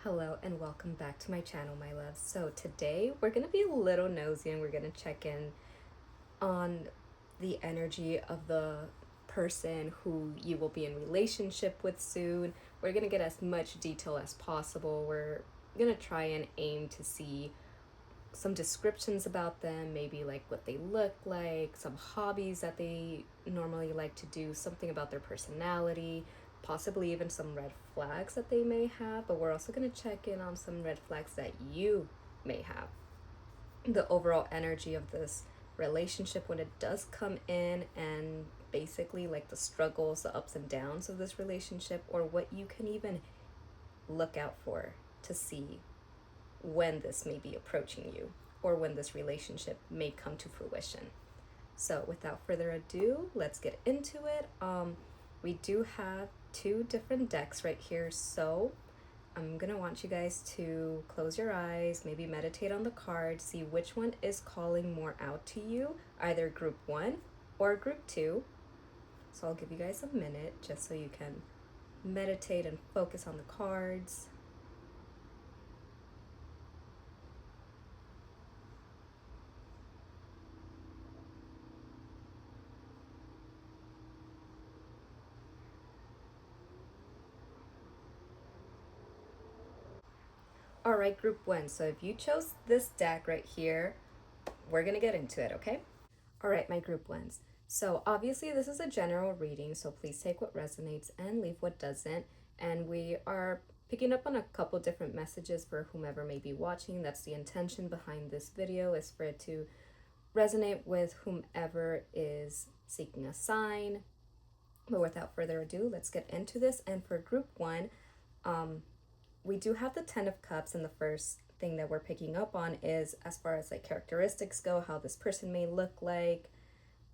Hello and welcome back to my channel, my loves. So today we're going to be a little nosy and we're going to check in on the energy of the person who you will be in relationship with soon. We're going to get as much detail as possible. We're going to try and aim to see some descriptions about them, maybe like what they look like, some hobbies that they normally like to do, something about their personality, possibly even some red flags that they may have. But we're also going to check in on some red flags that you may have. The overall energy of this relationship when it does come in, and basically like the struggles, the ups and downs of this relationship, or what you can even look out for to see when this may be approaching you or when this relationship may come to fruition. So without further ado, let's get into it. We do have two different decks right here, so I'm gonna want you guys to close your eyes, maybe meditate on the card, see which one is calling more out to you, either group 1 or group 2. So I'll give you guys a minute just so you can meditate and focus on the cards. All right, group 1. So if you chose this deck right here, we're going to get into it, okay? All right, my group 1s. So obviously this is a general reading, so please take what resonates and leave what doesn't. And we are picking up on a couple different messages for whomever may be watching. That's the intention behind this video, is for it to resonate with whomever is seeking a sign. But without further ado, let's get into this. And for group 1, we do have the 10 of Cups, and the first thing that we're picking up on is, as far as like characteristics go, how this person may look like,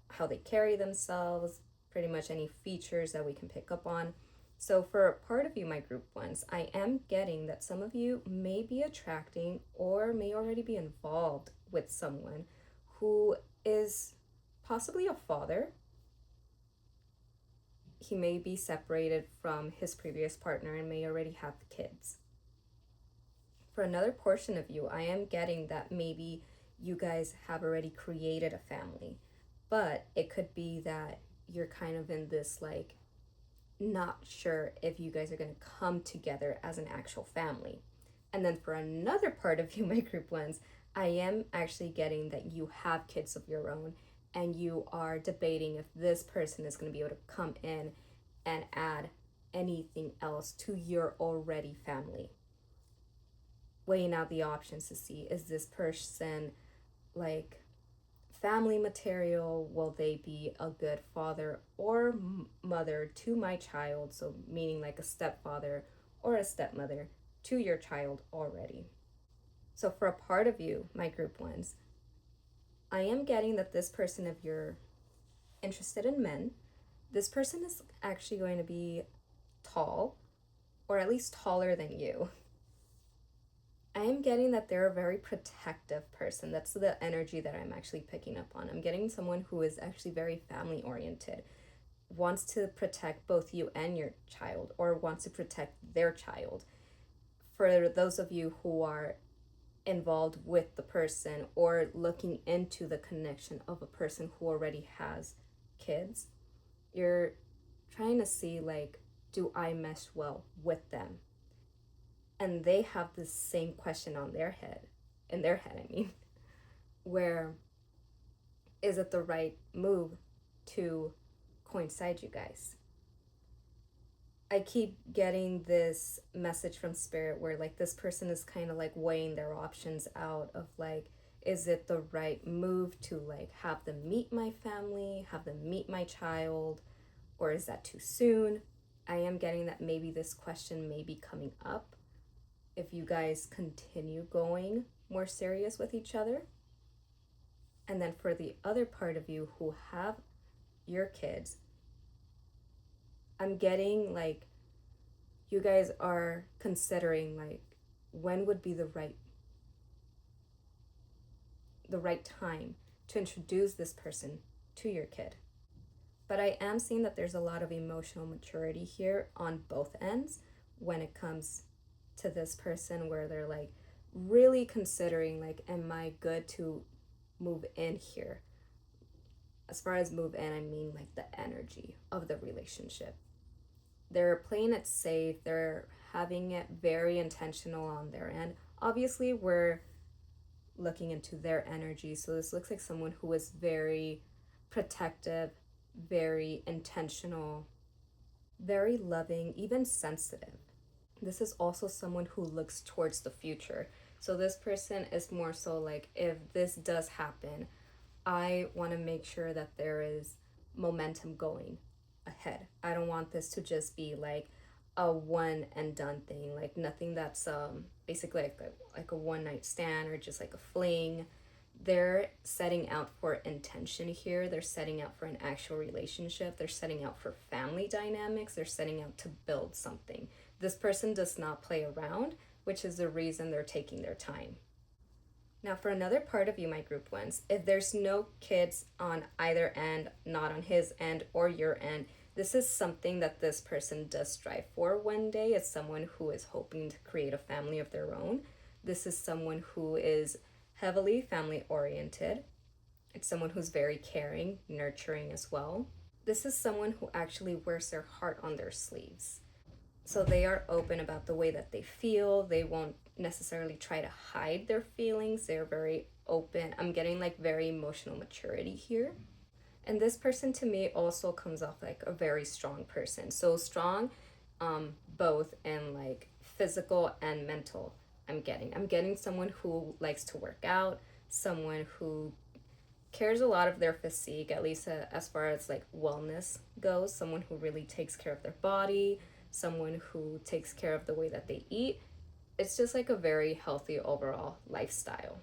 how they carry themselves, pretty much any features that we can pick up on. So for a part of you, my group 1s, I am getting that some of you may be attracting or may already be involved with someone who is possibly a father. He may be separated from his previous partner and may already have kids. For another portion of you, I am getting that maybe you guys have already created a family, but it could be that you're kind of in this like not sure if you guys are going to come together as an actual family. And then for another part of you, my group 1s, I am actually getting that you have kids of your own and you are debating if this person is going to be able to come in and add anything else to your already family. Weighing out the options to see, is this person like family material? Will they be a good father or mother to my child? So meaning like a stepfather or a stepmother to your child already. So for a part of you, my group 1s, I am getting that this person, if you're interested in men, this person is actually going to be tall, or at least taller than you. I am getting that they're a very protective person. That's the energy that I'm actually picking up on. I'm getting someone who is actually very family oriented, wants to protect both you and your child, or wants to protect their child. For those of you who are involved with the person or looking into the connection of a person who already has kids, you're trying to see like, do I mesh well with them? And they have the same question on their head, where is it the right move to coincide you guys? I keep getting this message from spirit where like this person is kind of like weighing their options out of like, is it the right move to like have them meet my family, have them meet my child, or is that too soon? I am getting that maybe this question may be coming up if you guys continue going more serious with each other. And then for the other part of you who have your kids, I'm getting like you guys are considering like when would be the right time to introduce this person to your kid. But I am seeing that there's a lot of emotional maturity here on both ends when it comes to this person where they're like really considering like, am I good to move in here? As far as move in, I mean like the energy of the relationship. They're playing it safe, they're having it very intentional on their end. Obviously, we're looking into their energy, so this looks like someone who is very protective, very intentional, very loving, even sensitive. This is also someone who looks towards the future. So this person is more so like, if this does happen, I want to make sure that there is momentum going ahead. I don't want this to just be like a one and done thing, like nothing that's basically like a one night stand or just like a fling. They're setting out for intention here. They're setting out for an actual relationship. They're setting out for family dynamics. They're setting out to build something. This person does not play around, which is the reason they're taking their time. Now, for another part of you, my group ones, if there's no kids on either end, not on his end or your end, this is something that this person does strive for one day. It's someone who is hoping to create a family of their own. This is someone who is heavily family oriented. It's someone who's very caring, nurturing as well. This is someone who actually wears their heart on their sleeves. So they are open about the way that they feel. They won't necessarily try to hide their feelings. They're very open. I'm getting like very emotional maturity here. And this person to me also comes off like a very strong person. So strong, both in like physical and mental. I'm getting someone who likes to work out, someone who cares a lot of their physique, at least as far as like wellness goes, someone who really takes care of their body, someone who takes care of the way that they eat. It's just like a very healthy overall lifestyle.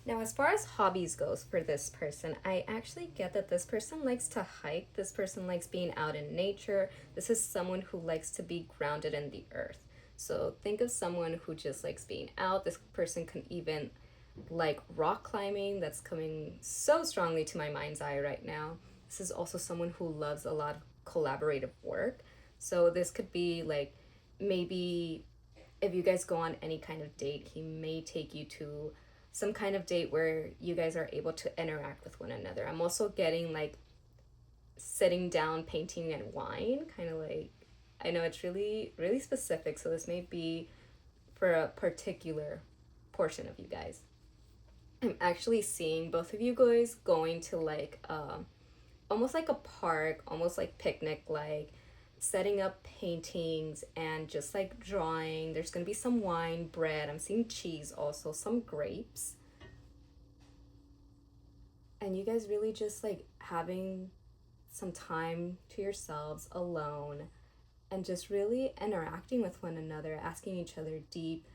Now, as far as hobbies goes for this person, I actually get that this person likes to hike. This person likes being out in nature. This is someone who likes to be grounded in the earth. So think of someone who just likes being out. This person can even like rock climbing. That's coming so strongly to my mind's eye right now. This is also someone who loves a lot of collaborative work. So this could be like, maybe if you guys go on any kind of date, he may take you to some kind of date where you guys are able to interact with one another. I'm also getting like sitting down, painting and wine, kind of like, I know it's really, really specific, so this may be for a particular portion of you guys. I'm actually seeing both of you guys going to like almost like a park, almost like picnic, like setting up paintings and just like drawing. There's gonna be some wine, bread. I'm seeing cheese also, some grapes. And you guys really just like having some time to yourselves alone and just really interacting with one another, asking each other deep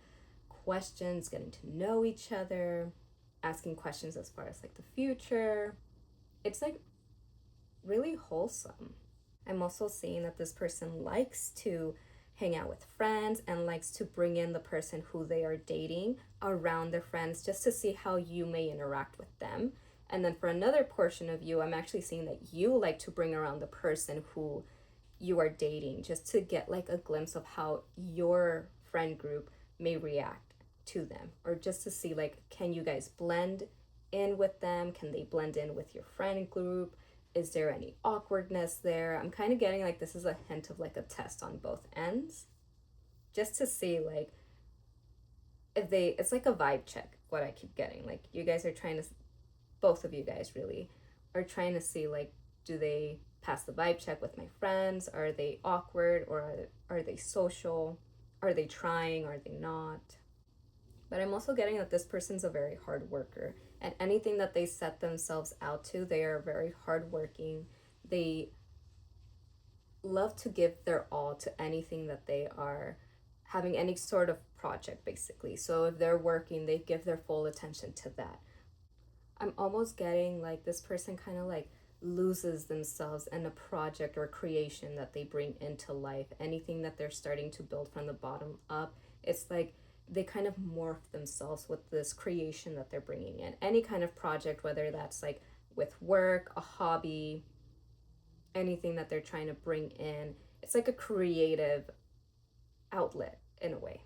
questions, getting to know each other, asking questions as far as like the future. It's like really wholesome. I'm also seeing that this person likes to hang out with friends and likes to bring in the person who they are dating around their friends just to see how you may interact with them. And then for another portion of you, I'm actually seeing that you like to bring around the person who you are dating just to get like a glimpse of how your friend group may react to them, or just to see like, can you guys blend in with them? Can they blend in with your friend group? Is there any awkwardness there? I'm kind of getting like this is a hint of like a test on both ends, just to see like if they, it's like a vibe check, what I keep getting. Like you guys are trying to, both of you guys really are trying to see like, do they pass the vibe check with my friends? Are they awkward, or are they social? Are they trying? Are they not? But I'm also getting that this person's a very hard worker, and anything that they set themselves out to, they are very hardworking. They love to give their all to anything that they are having, any sort of project basically. So if they're working, they give their full attention to that. I'm almost getting like this person kind of like loses themselves in a project or creation that they bring into life. Anything that they're starting to build from the bottom up, it's like they kind of morph themselves with this creation that they're bringing in. Any kind of project, whether that's like with work, a hobby, anything that they're trying to bring in, it's like a creative outlet in a way.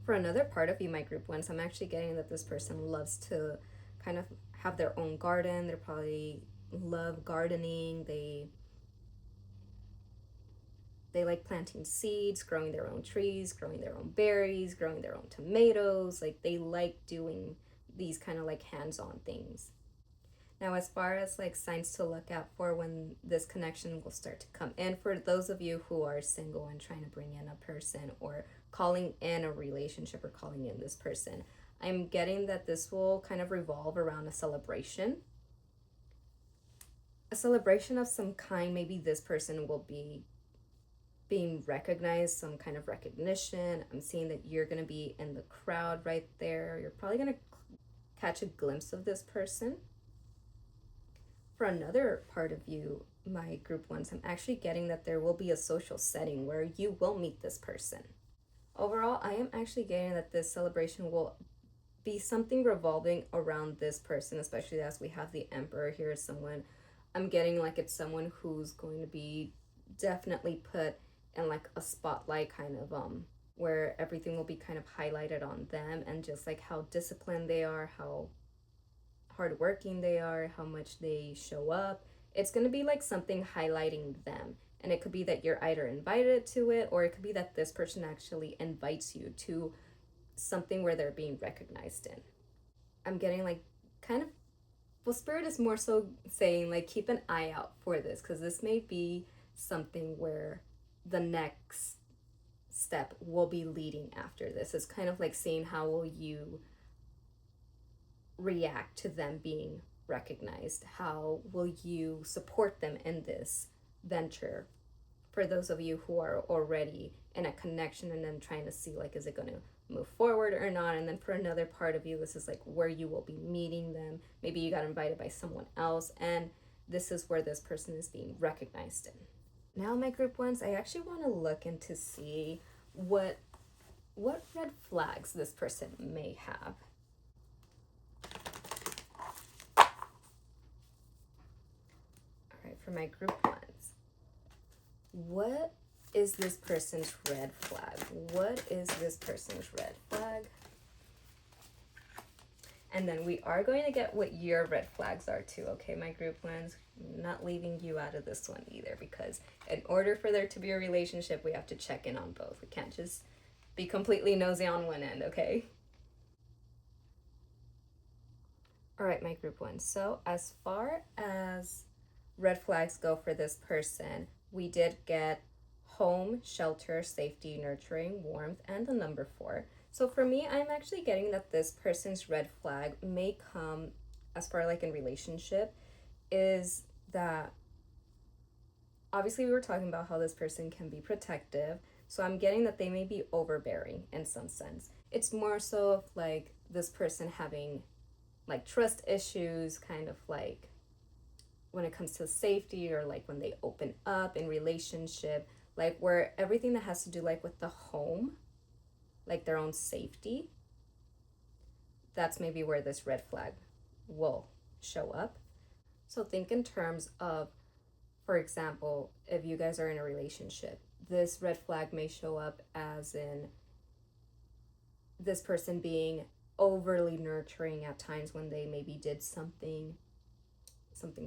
For another part of you, my group ones, I'm actually getting that this person loves to kind of have their own garden. They're probably love gardening. They like planting seeds, growing their own trees, growing their own berries, growing their own tomatoes. Like they like doing these kind of like hands-on things. Now, as far as like signs to look out for when this connection will start to come in, for those of you who are single and trying to bring in a person or calling in a relationship or calling in this person, I'm getting that this will kind of revolve around a celebration. A celebration of some kind. Maybe this person will be being recognized, some kind of recognition. I'm seeing that you're going to be in the crowd right there. You're probably going to catch a glimpse of this person. For another part of you, my group ones, I'm actually getting that there will be a social setting where you will meet this person. Overall, I am actually getting that this celebration will be something revolving around this person, especially as we have the Emperor here. Someone, I'm getting like it's someone who's going to be definitely put in like a spotlight, kind of where everything will be kind of highlighted on them, and just like how disciplined they are, how hardworking they are, how much they show up. It's going to be like something highlighting them. And it could be that you're either invited to it, or it could be that this person actually invites you to something where they're being recognized in. I'm getting like kind of, well, Spirit is more so saying like keep an eye out for this, because this may be something where the next step will be leading after this. It's kind of like seeing how will you react to them being recognized. How will you support them in this venture? For those of you who are already in a connection and then trying to see like, is it going to move forward or not? And then for another part of you, this is like where you will be meeting them. Maybe you got invited by someone else, and this is where this person is being recognized in. Now, my group ones, I actually want to look into see what red flags this person may have. For my group ones, what is this person's red flag? What is this person's red flag? And then we are going to get what your red flags are too, okay, my group ones? I'm not leaving you out of this one either, because in order for there to be a relationship, we have to check in on both. We can't just be completely nosy on one end, okay? All right, my group ones. So as far as red flags go for this person, we did get home, shelter, safety, nurturing, warmth, and the number 4. So for me, I'm actually getting that this person's red flag may come as far like in relationship, is that obviously we were talking about how this person can be protective. So I'm getting that they may be overbearing in some sense. It's more so of like this person having like trust issues, kind of like when it comes to safety, or like when they open up in relationship, like where everything that has to do like with the home, like their own safety, that's maybe where this red flag will show up. So think in terms of, for example, if you guys are in a relationship, this red flag may show up as in this person being overly nurturing at times when they maybe did something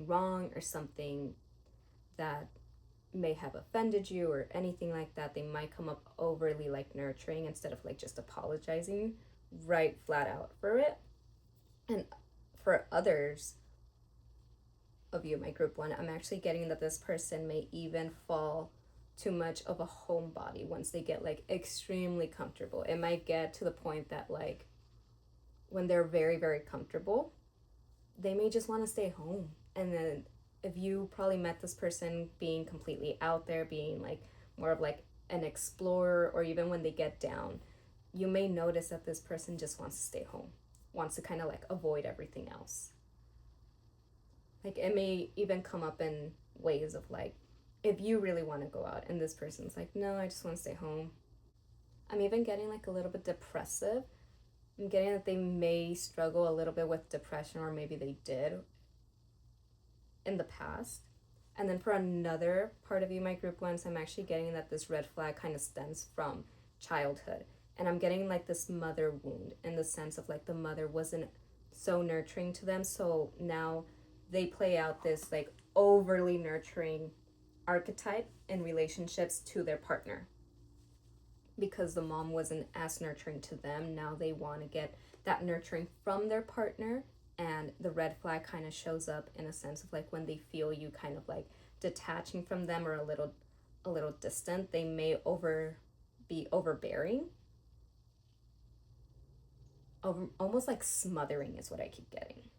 wrong, or something that may have offended you or anything like that. They might come up overly like nurturing instead of like just apologizing right flat out for it. And for others of you, my group one, I'm actually getting that this person may even fall too much of a homebody once they get like extremely comfortable. It might get to the point that like when they're very, very comfortable, they may just want to stay home. And then if you probably met this person being completely out there, being like more of like an explorer, or even when they get down, you may notice that this person just wants to stay home, wants to kind of like avoid everything else. Like it may even come up in ways of like, if you really want to go out and this person's like, no, I just want to stay home. I'm even getting like a little bit depressive. I'm getting that they may struggle a little bit with depression, or maybe they did in the past. And then for another part of you, my group ones, I'm actually getting that this red flag kind of stems from childhood. And I'm getting like this mother wound in the sense of like the mother wasn't so nurturing to them, so now they play out this like overly nurturing archetype in relationships to their partner. Because the mom wasn't as nurturing to them, now they want to get that nurturing from their partner. And the red flag kind of shows up in a sense of like when they feel you kind of like detaching from them or a little distant, they may be overbearing. Almost like smothering is what I keep getting.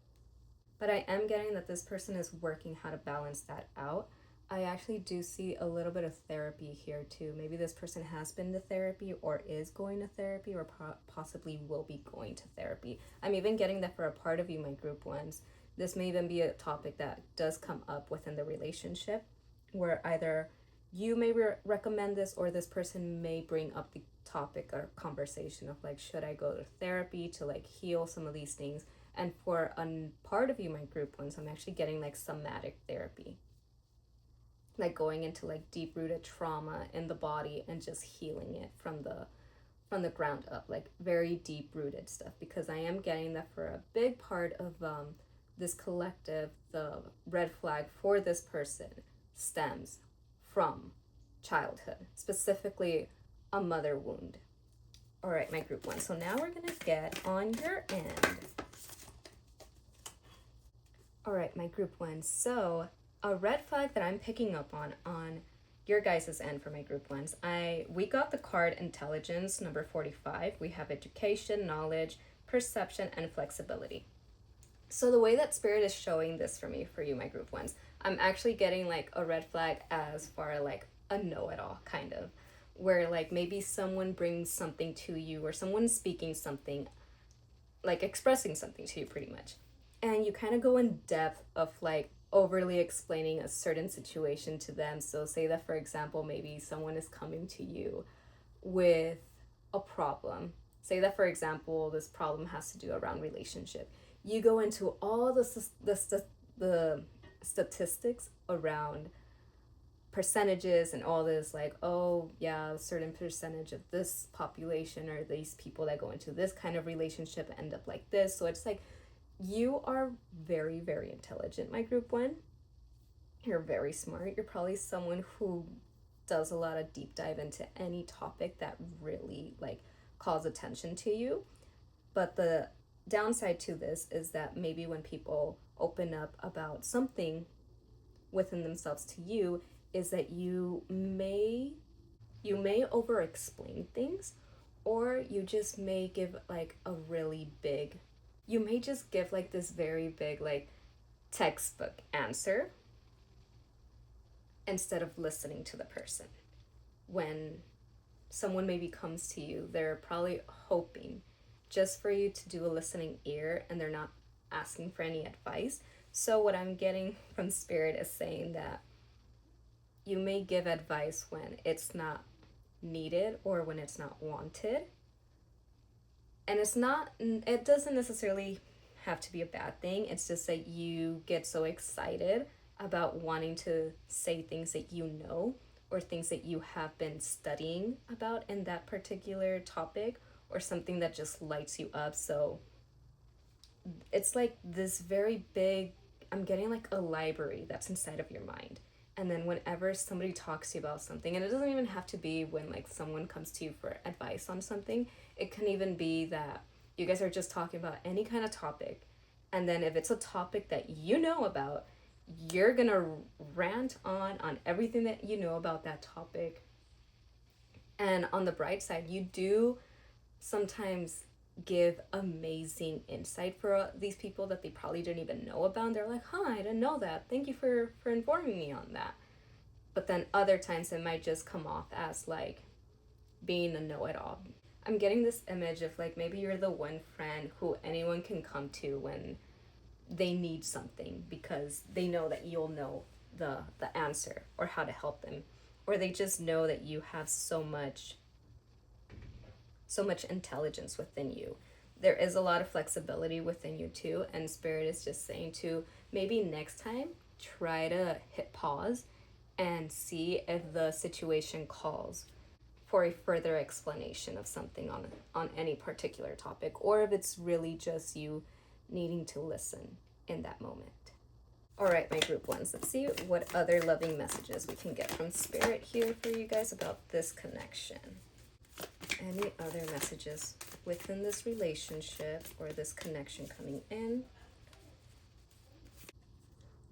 But I am getting that this person is working how to balance that out. I actually do see a little bit of therapy here too. Maybe this person has been to therapy or is going to therapy or possibly will be going to therapy. I'm even getting that for a part of you, my group ones. This may even be a topic that does come up within the relationship where either you may recommend this or this person may bring up the topic or conversation of like, should I go to therapy to like heal some of these things? And for a part of you, my group ones, I'm actually getting like somatic therapy, like going into like deep rooted trauma in the body and just healing it from the ground up, like very deep rooted stuff. Because I am getting that for a big part of this collective, the red flag for this person stems from childhood, specifically a mother wound. All right, my group one. So now we're gonna get on your end. All right, my group one. So a red flag that I'm picking up on your guys' end for my group ones. We got the card intelligence, number 45. We have education, knowledge, perception, and flexibility. So the way that spirit is showing this for me, for you, my group ones, I'm actually getting like a red flag as far like a know-it-all kind of, where like maybe someone brings something to you or someone's speaking something, like expressing something to you pretty much. And you kind of go in depth of like overly explaining a certain situation to them. So say that, for example, maybe someone is coming to you with a problem. Say that, for example, this problem has to do around relationship. You go into all the statistics around percentages and all this, like, oh yeah, a certain percentage of this population or these people that go into this kind of relationship end up like this. So it's like, you are very, very intelligent, my group one. You're very smart. You're probably someone who does a lot of deep dive into any topic that really like calls attention to you. But the downside to this is that maybe when people open up about something within themselves to you, is that you may over explain things, or you just may give like a really big, you may just give like this very big like textbook answer instead of listening to the person. When someone maybe comes to you, they're probably hoping just for you to do a listening ear and they're not asking for any advice. So what I'm getting from spirit is saying that you may give advice when it's not needed or when it's not wanted. And it doesn't necessarily have to be a bad thing. It's just that you get so excited about wanting to say things that you know or things that you have been studying about in that particular topic, or something that just lights you up. So it's like this very big, I'm getting like a library that's inside of your mind. And then whenever somebody talks to you about something, and it doesn't even have to be when like someone comes to you for advice on something, it can even be that you guys are just talking about any kind of topic. And then if it's a topic that you know about, you're gonna rant on everything that you know about that topic. And on the bright side, you do sometimes give amazing insight for these people that they probably didn't even know about. And they're like, huh, I didn't know that. Thank you for informing me on that. But then other times it might just come off as like being a know-it-all. I'm getting this image of like maybe you're the one friend who anyone can come to when they need something because they know that you'll know the answer or how to help them, or they just know that you have so much intelligence within you. There is a lot of flexibility within you too, and spirit is just saying to maybe next time try to hit pause and see if the situation calls for a further explanation of something on any particular topic, or if it's really just you needing to listen in that moment. All right, my group ones, let's see what other loving messages we can get from Spirit here for you guys about this connection. Any other messages within this relationship or this connection coming in?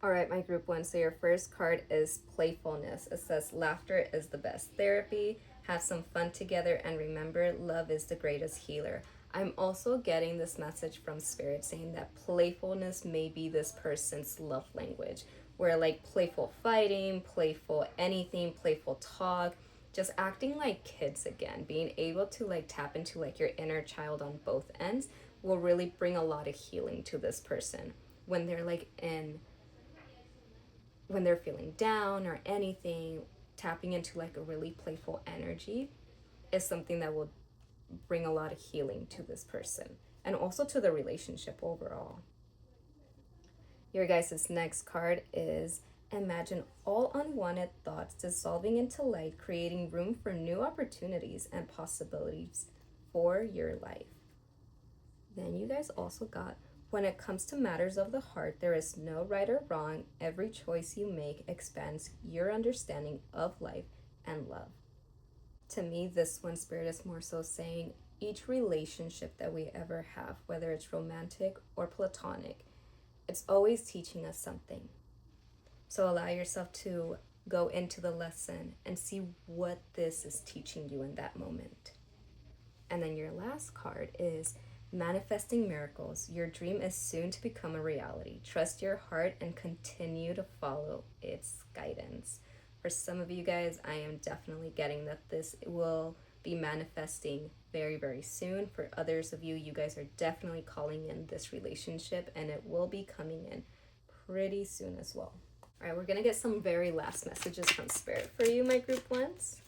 All right, my group one. So your first card is playfulness. It says laughter is the best therapy. Have some fun together and remember, love is the greatest healer. I'm also getting this message from Spirit saying that playfulness may be this person's love language, where like playful fighting, playful anything, playful talk, just acting like kids again, being able to like tap into like your inner child on both ends will really bring a lot of healing to this person when they're like when they're feeling down or anything. Tapping into like a really playful energy is something that will bring a lot of healing to this person and also to the relationship overall. Your guys' next card is imagine all unwanted thoughts dissolving into light, creating room for new opportunities and possibilities for your life. Then you guys also got, when it comes to matters of the heart, there is no right or wrong. Every choice you make expands your understanding of life and love. To me, this one, Spirit is more so saying each relationship that we ever have, whether it's romantic or platonic, it's always teaching us something. So allow yourself to go into the lesson and see what this is teaching you in that moment. And then your last card is manifesting miracles. Your dream is soon to become a reality. Trust your heart and continue to follow its guidance. For some of you guys, I am definitely getting that this will be manifesting very, very soon. For others of you, you guys are definitely calling in this relationship and it will be coming in pretty soon as well. All right, we're going to get some very last messages from Spirit for you, my group ones.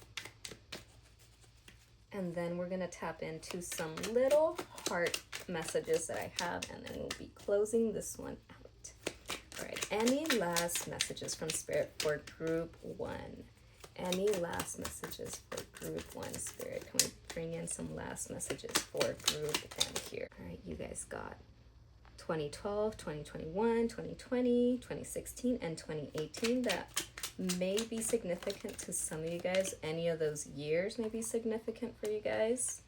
And then we're going to tap into some little heart messages that I have, and then we'll be closing this one out. All right, any last messages from Spirit for group one? Any last messages for group one, Spirit? Can we bring in some last messages for group one here? All right, you guys got 2012, 2021, 2020, 2016, and 2018. That may be significant to some of you guys. Any of those years may be significant for you guys.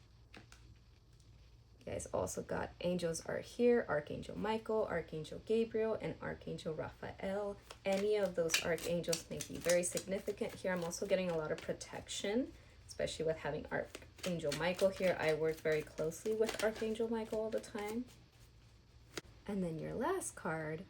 You guys also got angels are here, Archangel Michael, Archangel Gabriel, and Archangel Raphael. Any of those archangels may be very significant here. I'm also getting a lot of protection, especially with having Archangel Michael here. I work very closely with Archangel Michael all the time. And then your last card,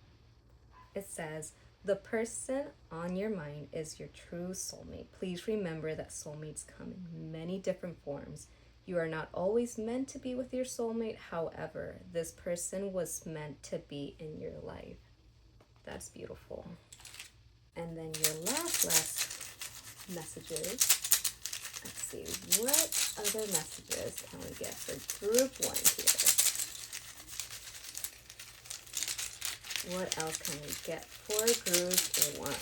it says, the person on your mind is your true soulmate. Please remember that soulmates come in many different forms. You are not always meant to be with your soulmate. However, this person was meant to be in your life. That's beautiful. And then your last messages. Let's see, what other messages can we get for group one here? What else can we get for group one?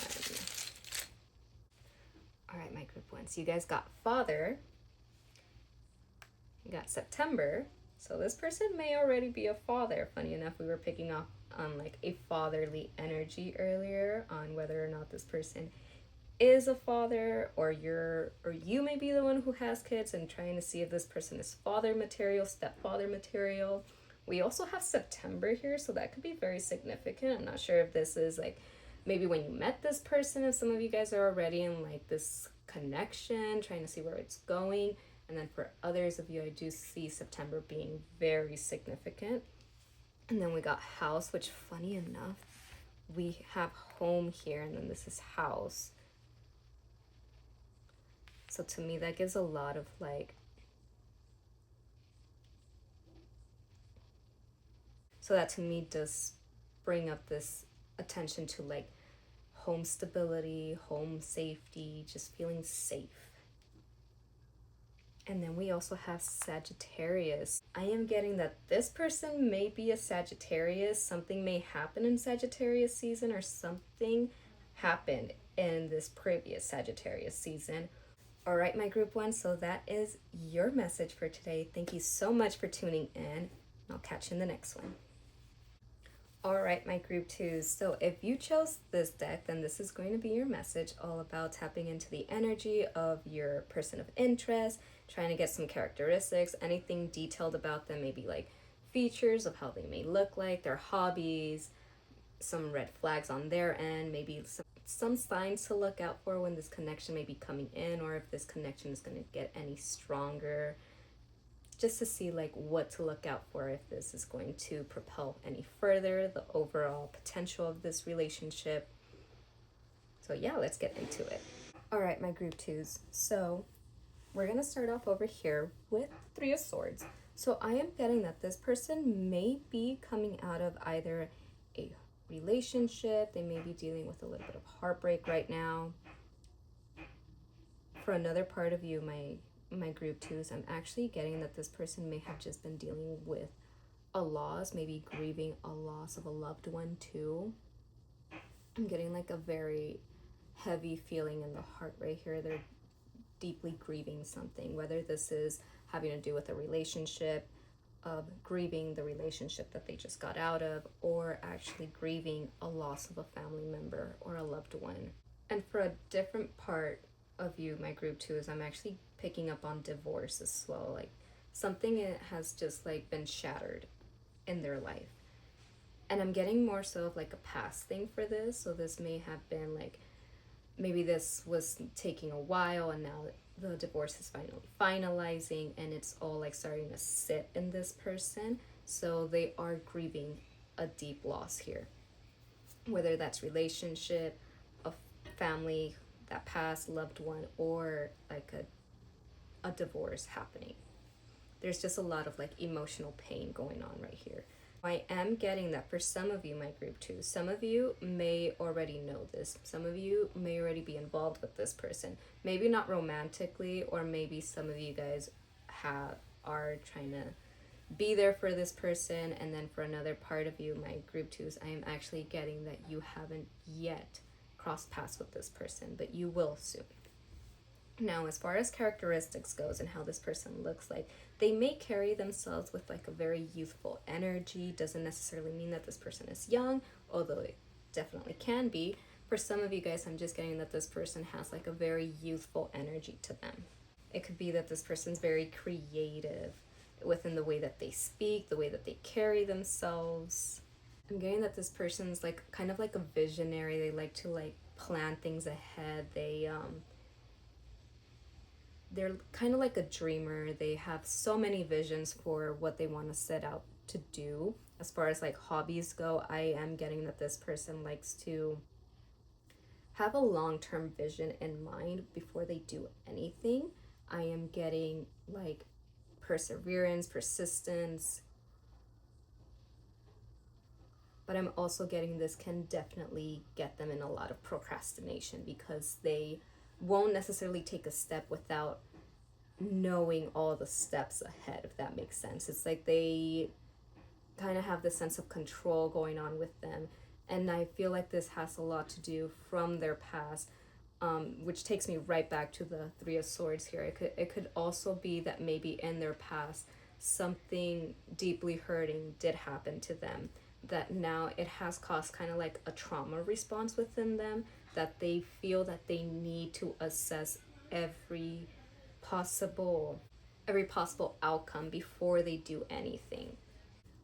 All right, my group one. So you guys got Father. You got September. So this person may already be a father. Funny enough, we were picking up on like a fatherly energy earlier on whether or not this person is a father, or you may be the one who has kids and trying to see if this person is father material, stepfather material. We also have September here, so that could be very significant. I'm not sure if this is like maybe when you met this person, if some of you guys are already in like this connection, trying to see where it's going. And then for others of you, I do see September being very significant. And then we got house, which funny enough, we have home here, and then this is house. So to me, that gives a lot of like, so that to me does bring up this attention to like home stability, home safety, just feeling safe. And then we also have Sagittarius. I am getting that this person may be a Sagittarius. Something may happen in Sagittarius season, or something happened in this previous Sagittarius season All right, my group one, so that is your message for today. Thank you so much for tuning in. I'll catch you in the next one. All right, my group twos. So if you chose this deck, then this is going to be your message, all about tapping into the energy of your person of interest, trying to get some characteristics, anything detailed about them, maybe like features of how they may look like, their hobbies, some red flags on their end, maybe some signs to look out for when this connection may be coming in, or if this connection is going to get any stronger, just to see like what to look out for, if this is going to propel any further the overall potential of this relationship. So yeah, let's get into it. All right, my group twos, so we're going to start off over here with Three of Swords. So I am getting that this person may be coming out of either a relationship, they may be dealing with a little bit of heartbreak right now. For another part of you, my group twos, I'm actually getting that this person may have just been dealing with a loss, maybe grieving a loss of a loved one too. I'm getting like a very heavy feeling in the heart right here. They're deeply grieving something, whether this is having to do with a relationship, of grieving the relationship that they just got out of, or actually grieving a loss of a family member or a loved one. And for a different part of you, my group two, is I'm actually picking up on divorce as well. Like something has just like been shattered in their life. And I'm getting more so of like a past thing for this. So this may have been like, maybe this was taking a while and now the divorce is finally finalizing and it's all like starting to sit in this person. So they are grieving a deep loss here, whether that's relationship, a family, that past loved one, or like a divorce happening. There's just a lot of like emotional pain going on right here. I am getting that for some of you, my group two, some of you may already know this. Some of you may already be involved with this person. Maybe not romantically, or maybe some of you guys are trying to be there for this person. And then for another part of you, my group twos, I am actually getting that you haven't yet crossed paths with this person, but you will soon. Now, as far as characteristics goes and how this person looks like, they may carry themselves with like a very youthful energy. Doesn't necessarily mean that this person is young, although it definitely can be. For some of you guys, I'm just getting that this person has like a very youthful energy to them. It could be that this person's very creative within the way that they speak, the way that they carry themselves. I'm getting that this person's like kind of like a visionary. They like to like plan things ahead. They're kind of like a dreamer. They have so many visions for what they want to set out to do. As far as like hobbies go, I am getting that this person likes to have a long-term vision in mind before they do anything. I am getting like perseverance, persistence, but I'm also getting this can definitely get them in a lot of procrastination, because they won't necessarily take a step without knowing all the steps ahead, if that makes sense. It's like they kind of have this sense of control going on with them, and I feel like this has a lot to do from their past, which takes me right back to the Three of Swords here. It could also be that maybe in their past something deeply hurting did happen to them, that now it has caused kind of like a trauma response within them, that they feel that they need to assess every possible outcome before they do anything.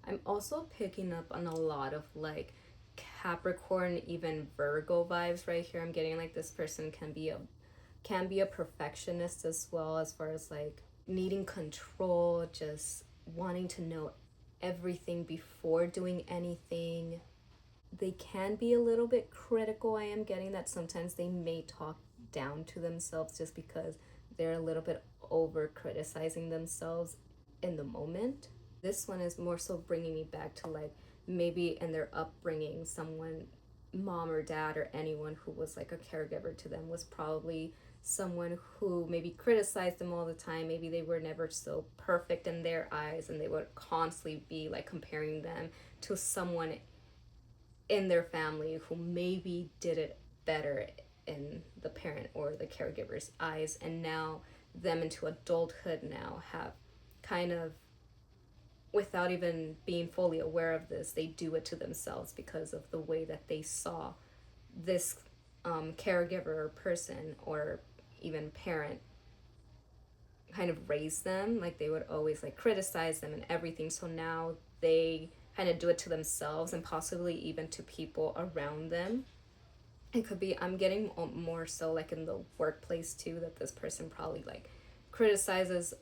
I'm also picking up on a lot of like Capricorn, even Virgo vibes right here. I'm getting like this person can be a perfectionist as well, as far as like needing control, just wanting to know everything before doing anything. They can be a little bit critical. I am getting that sometimes they may talk down to themselves just because they're a little bit over criticizing themselves in the moment. This one is more so bringing me back to like maybe in their upbringing, someone, mom or dad or anyone who was like a caregiver to them, was probably someone who maybe criticized them all the time. Maybe they were never so perfect in their eyes, and they would constantly be like comparing them to someone in their family who maybe did it better in the parent or the caregiver's eyes, and now them into adulthood now have kind of, without even being fully aware of this, they do it to themselves because of the way that they saw this caregiver or person or even parent kind of raise them. Like, they would always like criticize them and everything, so now they kind of do it to themselves and possibly even to people around them. It could be, I'm getting more so like in the workplace too, that this person probably like criticizes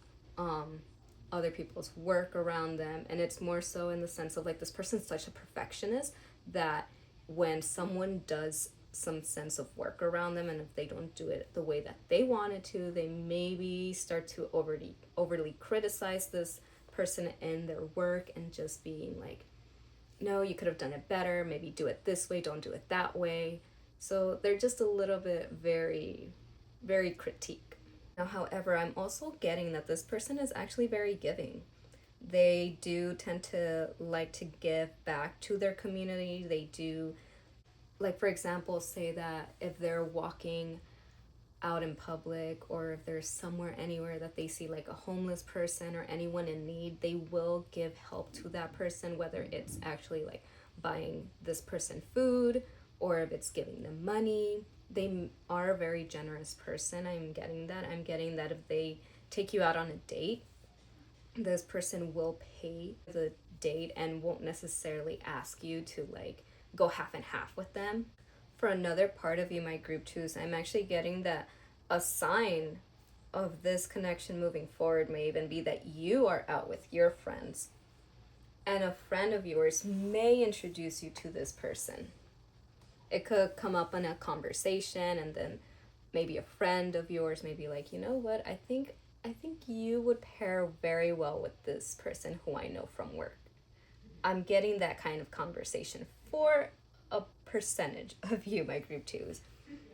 other people's work around them, and it's more so in the sense of like this person's such a perfectionist that when someone does some sense of work around them, and if they don't do it the way that they wanted to, they maybe start to overly criticize this person in their work, and just being like, no, you could have done it better, maybe do it this way, don't do it that way. So they're just a little bit very, very critique. Now, however, I'm also getting that this person is actually very giving. They do tend to like to give back to their community. They do, like, for example, say that if they're walking out in public, or if there's somewhere anywhere that they see like a homeless person or anyone in need, they will give help to that person, whether it's actually like buying this person food or if it's giving them money. They are a very generous person. I'm getting that if they take you out on a date, this person will pay the date and won't necessarily ask you to like go half and half with them. For another part of you, my group twos, I'm actually getting that a sign of this connection moving forward may even be that you are out with your friends, and a friend of yours may introduce you to this person. It could come up in a conversation, and then maybe a friend of yours may be like, you know what, I think you would pair very well with this person who I know from work. I'm getting that kind of conversation for a percentage of you, my group twos.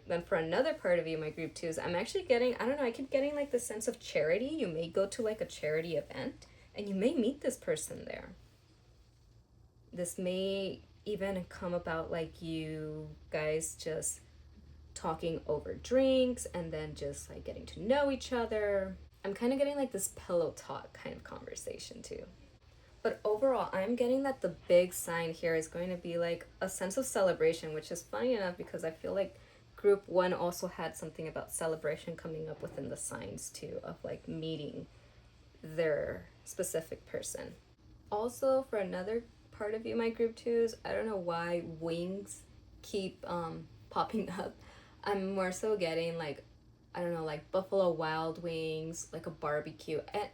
Then for another part of you, my group twos, I'm actually getting, I don't know, I keep getting like the sense of charity. You may go to like a charity event and you may meet this person there. This may even come about like you guys just talking over drinks and then just like getting to know each other. I'm kind of getting like this pillow talk kind of conversation too. But overall, I'm getting that the big sign here is going to be like a sense of celebration, which is funny enough because I feel like group one also had something about celebration coming up within the signs too, of like meeting their specific person. Also, for another part of you, my group twos, I don't know why wings keep popping up. I'm more so getting like, I don't know, like Buffalo Wild Wings, like a barbecue, and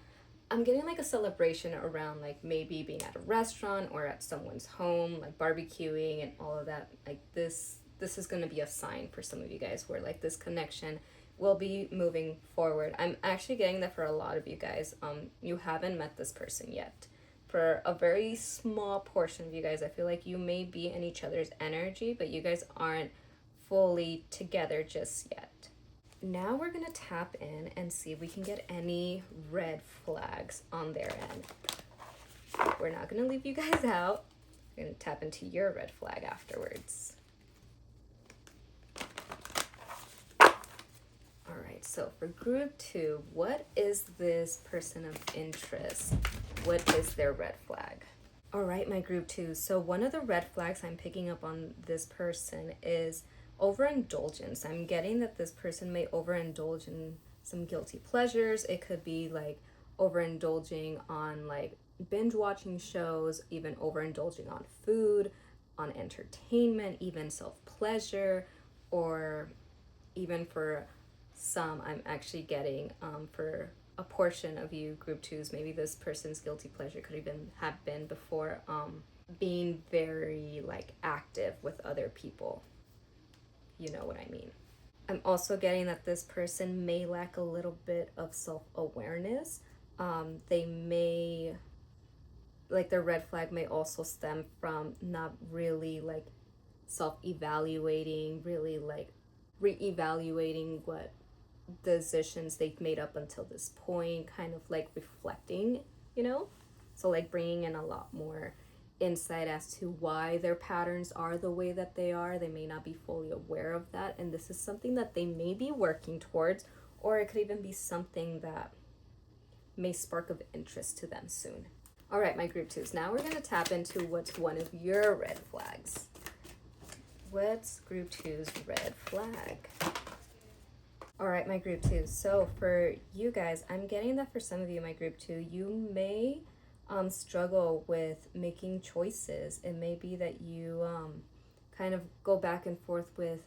I'm getting like a celebration around like maybe being at a restaurant or at someone's home, like barbecuing and all of that. Like this is going to be a sign for some of you guys where like this connection will be moving forward. I'm actually getting that for a lot of you guys. You haven't met this person yet. For a very small portion of you guys, I feel like you may be in each other's energy, but you guys aren't fully together just yet. Now we're gonna tap in and see if we can get any red flags on their end. We're not gonna leave you guys out. We're gonna tap into your red flag afterwards. All right, so for group two, what is this person of interest? What is their red flag? All right, my group two. So one of the red flags I'm picking up on this person is overindulgence. I'm getting that this person may overindulge in some guilty pleasures. It could be like overindulging on like binge watching shows, even overindulging on food, on entertainment, even self-pleasure, or even for some, I'm actually getting for a portion of you group twos, maybe this person's guilty pleasure could even have been before being very like active with other people. You know what I mean. I'm also getting that this person may lack a little bit of self-awareness. They may, like, their red flag may also stem from not really like self-evaluating, really like re-evaluating what decisions they've made up until this point, kind of like reflecting, you know? So like bringing in a lot more insight as to why their patterns are the way that they are. They may not be fully aware of that, and this is something that they may be working towards, or it could even be something that may spark of interest to them soon. All right, my group twos, now we're going to tap into what's one of your red flags. What's group two's red flag? All right, my group two. So for you guys, I'm getting that for some of you, my group two, you may struggle with making choices. It may be that you kind of go back and forth with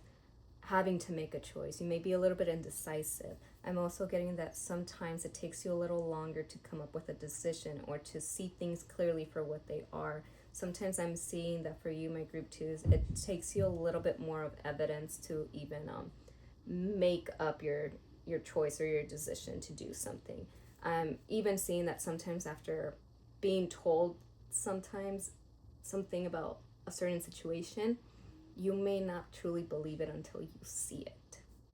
having to make a choice. You may be a little bit indecisive. I'm also getting that sometimes it takes you a little longer to come up with a decision or to see things clearly for what they are. Sometimes I'm seeing that for you, my group twos, it takes you a little bit more of evidence to even make up your choice or your decision to do something. I'm even seeing that sometimes after being told sometimes something about a certain situation, you may not truly believe it until you see it.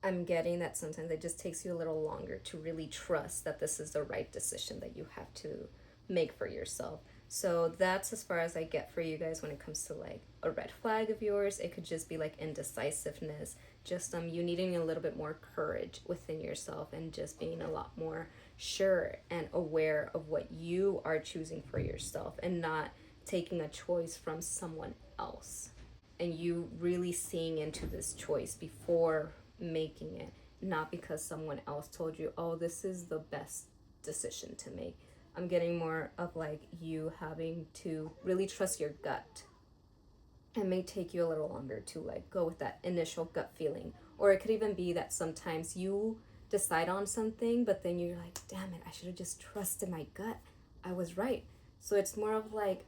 I'm getting that sometimes it just takes you a little longer to really trust that this is the right decision that you have to make for yourself. So that's as far as I get for you guys when it comes to like a red flag of yours. It could just be like indecisiveness, just you needing a little bit more courage within yourself and just being a lot more sure and aware of what you are choosing for yourself and not taking a choice from someone else. And you really seeing into this choice before making it, not because someone else told you, oh, this is the best decision to make. I'm getting more of like you having to really trust your gut. It may take you a little longer to like go with that initial gut feeling. Or it could even be that sometimes you decide on something, but then you're like, damn it, I should have just trusted my gut. I was right. So it's more of like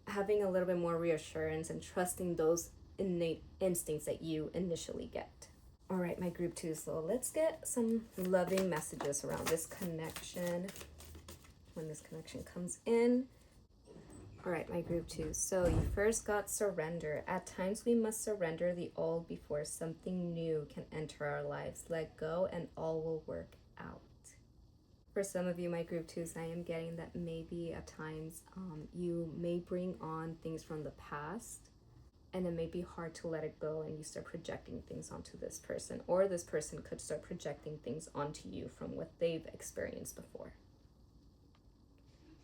having a little bit more reassurance and trusting those innate instincts that you initially get. All right, my group two, so let's get some loving messages around this connection when this connection comes in. All right, my group two, so you first got surrender. At times we must surrender the old before something new can enter our lives. Let go and all will work out. For some of you, my group twos, I am getting that maybe at times you may bring on things from the past, and it may be hard to let it go, and you start projecting things onto this person, or this person could start projecting things onto you from what they've experienced before.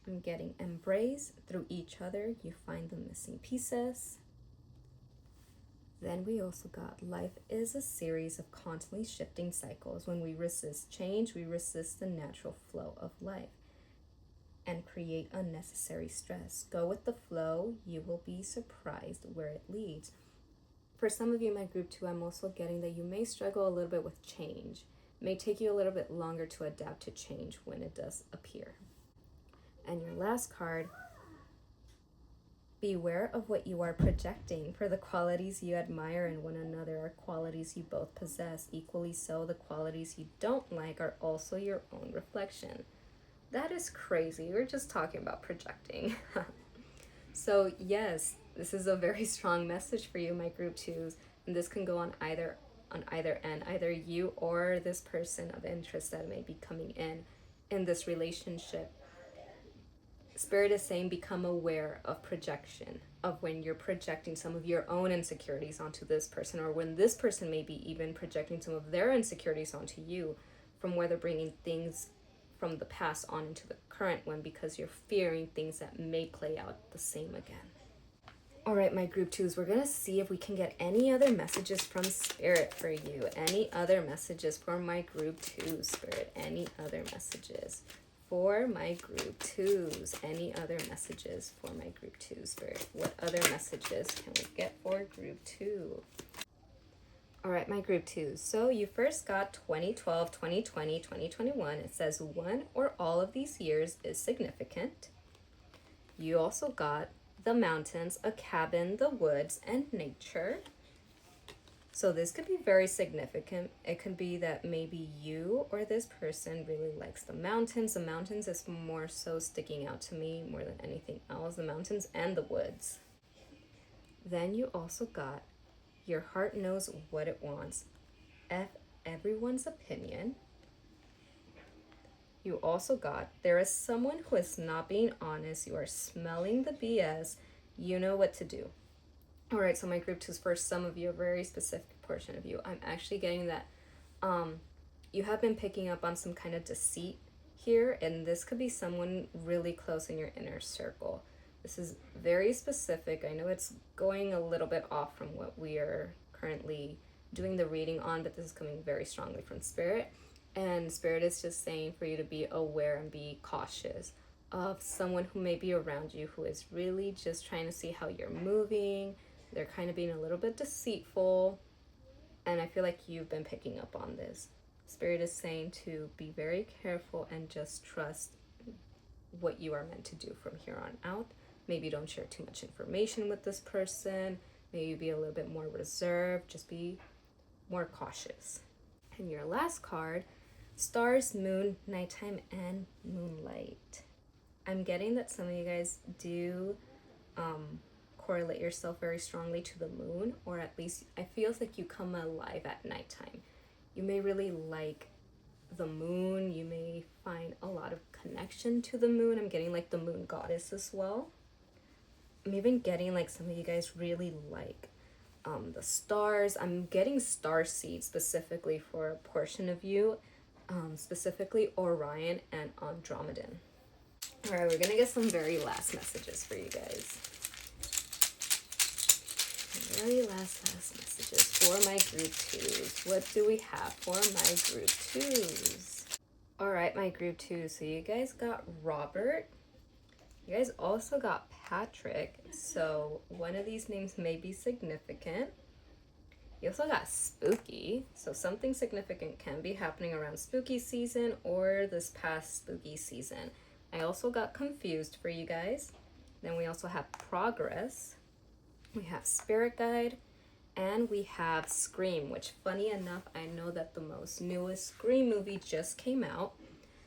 I'm getting embrace. Through each other, you find the missing pieces. Then we also got life is a series of constantly shifting cycles. When we resist change, we resist the natural flow of life and create unnecessary stress. Go with the flow. You will be surprised where it leads. For some of you, my group two, I'm also getting that you may struggle a little bit with change. It may take you a little bit longer to adapt to change when it does appear. And your last card, beware of what you are projecting, for the qualities you admire in one another are qualities you both possess. Equally so, the qualities you don't like are also your own reflection. That is crazy. We're just talking about projecting. So yes, this is a very strong message for you, my group twos, and this can go on either end, either you or this person of interest that may be coming in this relationship. Spirit is saying become aware of projection, of when you're projecting some of your own insecurities onto this person, or when this person may be even projecting some of their insecurities onto you, from where they're bringing things from the past on into the current one because you're fearing things that may play out the same again. All right, my group twos, we're going to see if we can get any other messages from Spirit for you. Any other messages for my group twos, Spirit? Any other messages for my group twos? Any other messages for my group twos, Spirit? What other messages can we get for group two? All right, my group twos. So you first got 2012, 2020, 2021. It says one or all of these years is significant. You also got the mountains, a cabin, the woods, and nature. So this could be very significant. It could be that maybe you or this person really likes the mountains. The mountains is more so sticking out to me more than anything else. The mountains and the woods. Then you also got your heart knows what it wants. F everyone's opinion. You also got there is someone who is not being honest. You are smelling the BS You know what to do. All right, so my group 2 is for some of you, a very specific portion of you. I'm actually getting that you have been picking up on some kind of deceit here, and this could be someone really close in your inner circle. This is very specific. I know it's going a little bit off from what we are currently doing the reading on, but this is coming very strongly from Spirit. And Spirit is just saying for you to be aware and be cautious of someone who may be around you who is really just trying to see how you're moving. They're kind of being a little bit deceitful, and I feel like you've been picking up on this. Spirit is saying to be very careful and just trust what you are meant to do from here on out. Maybe don't share too much information with this person. Maybe be a little bit more reserved. Just be more cautious. And your last card, stars, moon, nighttime, and moonlight. I'm getting that some of you guys do correlate yourself very strongly to the moon, or at least I feel like you come alive at nighttime. You may really like the moon. You may find a lot of connection to the moon. I'm getting like the moon goddess as well. I'm even getting like some of you guys really like the stars. I'm getting star seeds specifically for a portion of you, specifically Orion and Andromedan. All right, we're gonna get some very last messages for you guys. Very last messages for my group 2s. What do we have for my group 2s? All right, my group 2s. So you guys got Robert. You guys also got Patrick. So one of these names may be significant. You also got Spooky. So something significant can be happening around spooky season or this past spooky season. I also got Confused for you guys. Then we also have Progress. We have Spirit Guide, and we have Scream, which funny enough, I know that the most newest Scream movie just came out.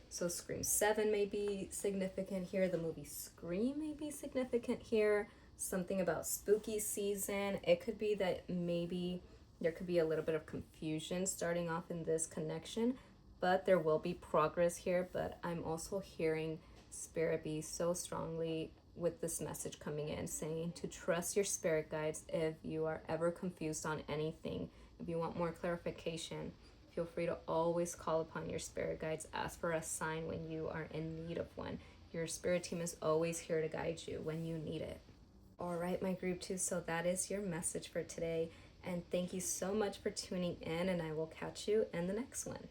So Scream 7 may be significant here. The movie Scream may be significant here. Something about spooky season. It could be that maybe there could be a little bit of confusion starting off in this connection, but there will be progress here. But I'm also hearing Spirit be so strongly with this message coming in, saying to trust your spirit guides if you are ever confused on anything. If you want more clarification, feel free to always call upon your spirit guides. Ask for a sign when you are in need of one. Your spirit team is always here to guide you when you need it. All right, my group 2, so that is your message for today. And thank you so much for tuning in, and I will catch you in the next one.